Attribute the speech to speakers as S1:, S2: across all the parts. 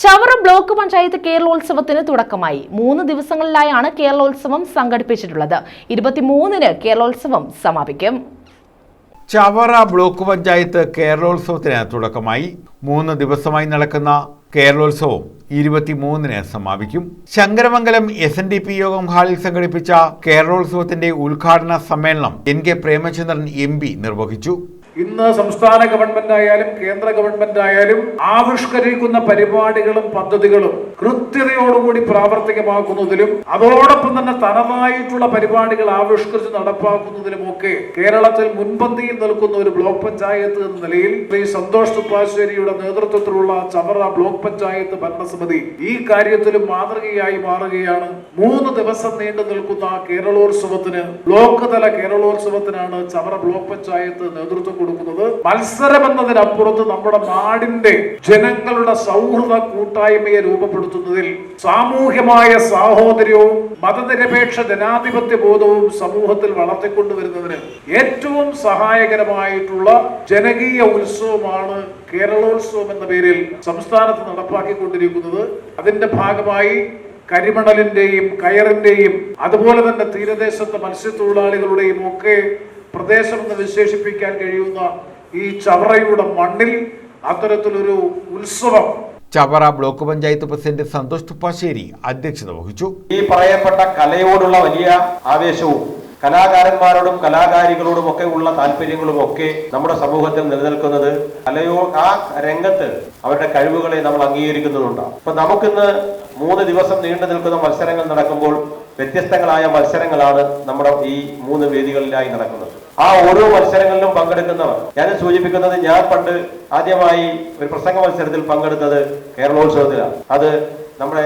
S1: Chavara block panchayat കേരളോത്സവത്തിന് തുടക്കമായി. 3 ദിവസങ്ങളിലായാണ് കേരളോത്സവം സംഘടിപ്പിച്ചിട്ടുള്ളത്. 23-ന് കേരളോത്സവം സമാപിക്കും.
S2: Chavara block panchayat കേരളോത്സവത്തിന് തുടക്കമായി. 3 ദിവസമായി നടക്കുന്ന കേരളോത്സവം 23-ന് സമാപിക്കും. ശങ്കരമംഗലം SNDP യോഗം ഹാളിൽ സംഘടിപ്പിച്ച കേരളോത്സവത്തിന്റെ ഉദ്ഘാടന സമ്മേളനം NK പ്രേമചന്ദ്രൻ MP നിർവഹിച്ചു.
S3: ഇന്ന് സംസ്ഥാന ഗവൺമെന്റ് ആയാലും കേന്ദ്ര ഗവൺമെന്റ് ആയാലും ആവിഷ്കരിക്കുന്ന പരിപാടികളും പദ്ധതികളും കൃത്യതയോടുകൂടി പ്രാവർത്തികമാക്കുന്നതിലും അതോടൊപ്പം തന്നെ തനതായിട്ടുള്ള പരിപാടികൾ ആവിഷ്കരിച്ച് നടപ്പാക്കുന്നതിലുമൊക്കെ കേരളത്തിൽ മുൻപന്തിയിൽ നിൽക്കുന്ന ഒരു ബ്ലോക്ക് പഞ്ചായത്ത് എന്ന നിലയിൽ ശ്രീ സന്തോഷ് തുപ്പാശ്ശേരിയുടെ നേതൃത്വത്തിലുള്ള ചവറ ബ്ലോക്ക് പഞ്ചായത്ത് ഭരണസമിതി ഈ കാര്യത്തിലും മാതൃകയായി മാറുകയാണ്. 3 ദിവസം നീണ്ടു നിൽക്കുന്ന കേരളോത്സവത്തിന് ബ്ലോക്ക് തല കേരളോത്സവത്തിനാണ് ചവറ ബ്ലോക്ക് പഞ്ചായത്ത് നേതൃത്വം കൊടുക്കുന്നത്. മത്സരം എന്നതിനപ്പുറത്ത് നമ്മുടെ നാടിന്റെ ജനങ്ങളുടെ സൗഹൃദ കൂട്ടായ്മയെ രൂപപ്പെടുത്തുന്നതിൽ സാമൂഹ്യമായ സാഹോദര്യവും മതനിരപേക്ഷ ജനാധിപത്യ ബോധവും സമൂഹത്തിൽ വളർത്തിക്കൊണ്ടുവരുന്നതിന് ഏറ്റവും സഹായകരമായിട്ടുള്ള ജനകീയ ഉത്സവമാണ് കേരളോത്സവം എന്ന പേരിൽ സംസ്ഥാനത്ത് നടപ്പാക്കിക്കൊണ്ടിരിക്കുന്നത്. അതിന്റെ ഭാഗമായി കരിമണലിന്റെയും കയറിന്റെയും അതുപോലെ തന്നെ തീരദേശത്തെ മത്സ്യത്തൊഴിലാളികളുടെയും ഒക്കെ പ്രദേശമെന്ന് വിശേഷിപ്പിക്കാൻ കഴിയുന്ന ഈ ചവറയുടെ മണ്ണിൽ അത്തരത്തിലൊരു ഉത്സവം
S2: ചവറ ബ്ലോക്ക് പഞ്ചായത്ത് പ്രസിഡന്റ് സന്തോഷ് തുപ്പാശ്ശേരി അധ്യക്ഷത വഹിച്ചു.
S4: ഈ പറയപ്പെട്ട കലയോടുള്ള വലിയ ആവേശവും കലാകാരന്മാരോടും കലാകാരികളോടും ഒക്കെ ഉള്ള താല്പര്യങ്ങളും ഒക്കെ നമ്മുടെ സമൂഹത്തിൽ നിലനിൽക്കുന്നത് ആ രംഗത്ത് അവരുടെ കഴിവുകളെ നമ്മൾ അംഗീകരിക്കുന്നുണ്ട്. അപ്പൊ നമുക്കിന്ന് 3 ദിവസം നീണ്ടു നിൽക്കുന്ന മത്സരങ്ങൾ നടക്കുമ്പോൾ വ്യത്യസ്തങ്ങളായ മത്സരങ്ങളാണ് നമ്മുടെ ഈ 3 വേദികളിലായി നടക്കുന്നത്. ആ ഓരോ മത്സരങ്ങളിലും പങ്കെടുക്കുന്നവർ, ഞാൻ സൂചിപ്പിക്കുന്നത്, ഞാൻ പണ്ട് ആദ്യമായി ഒരു പ്രസംഗ മത്സരത്തിൽ പങ്കെടുത്തത് കേരളോത്സവത്തിലാണ്. അത് നമ്മുടെ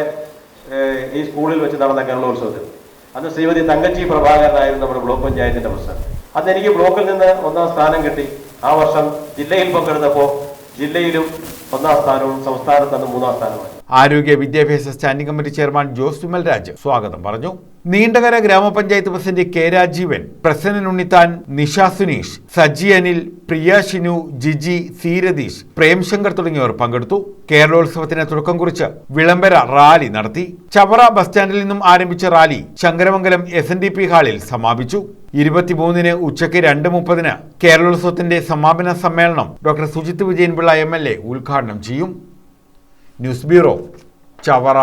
S4: ഈ സ്കൂളിൽ വെച്ച് നടന്ന കേരളോത്സവത്തിൽ. അന്ന് ശ്രീമതി തങ്കച്ചി പ്രഭാകരനായിരുന്നു നമ്മുടെ ബ്ലോക്ക് പഞ്ചായത്തിന്റെ പ്രസിഡന്റ്. അന്ന് എനിക്ക് ബ്ലോക്കിൽ നിന്ന് 1ാം സ്ഥാനം കിട്ടി. ആ വർഷം ജില്ലയിൽ പങ്കെടുത്തപ്പോൾ ജില്ലയിലും 1ാം സ്ഥാനവും സംസ്ഥാനത്ത് അന്ന് 3ാം സ്ഥാനമായി.
S2: ആരോഗ്യ വിദ്യാഭ്യാസ standing committee chairman Jose Vimal Raj സ്വാഗതം പറഞ്ഞു. നീണ്ടകര ഗ്രാമപഞ്ചായത്ത് പ്രസിഡന്റ് K രാജീവൻ, പ്രസന്നൻ ഉണ്ണിത്താൻ, നിഷ സുനീഷ്, സജി അനിൽ, പ്രിയ ഷിനു, ജിജി, സി രതീഷ്, പ്രേംശങ്കർ തുടങ്ങിയവർ പങ്കെടുത്തു. കേരളോത്സവത്തിന് തുടക്കം കുറിച്ച് വിളംബര റാലി നടത്തി. ചവറ ബസ് സ്റ്റാൻഡിൽ നിന്നും ആരംഭിച്ച റാലി ശങ്കരമംഗലം SNDP ഹാളിൽ സമാപിച്ചു. 23-ന് ഉച്ചയ്ക്ക് 2:30-ന് കേരളോത്സവത്തിന്റെ സമാപന സമ്മേളനം ഡോക്ടർ സുജിത് വിജയൻപിള്ള MLA ഉദ്ഘാടനം ചെയ്യും. News bureau, Chavara.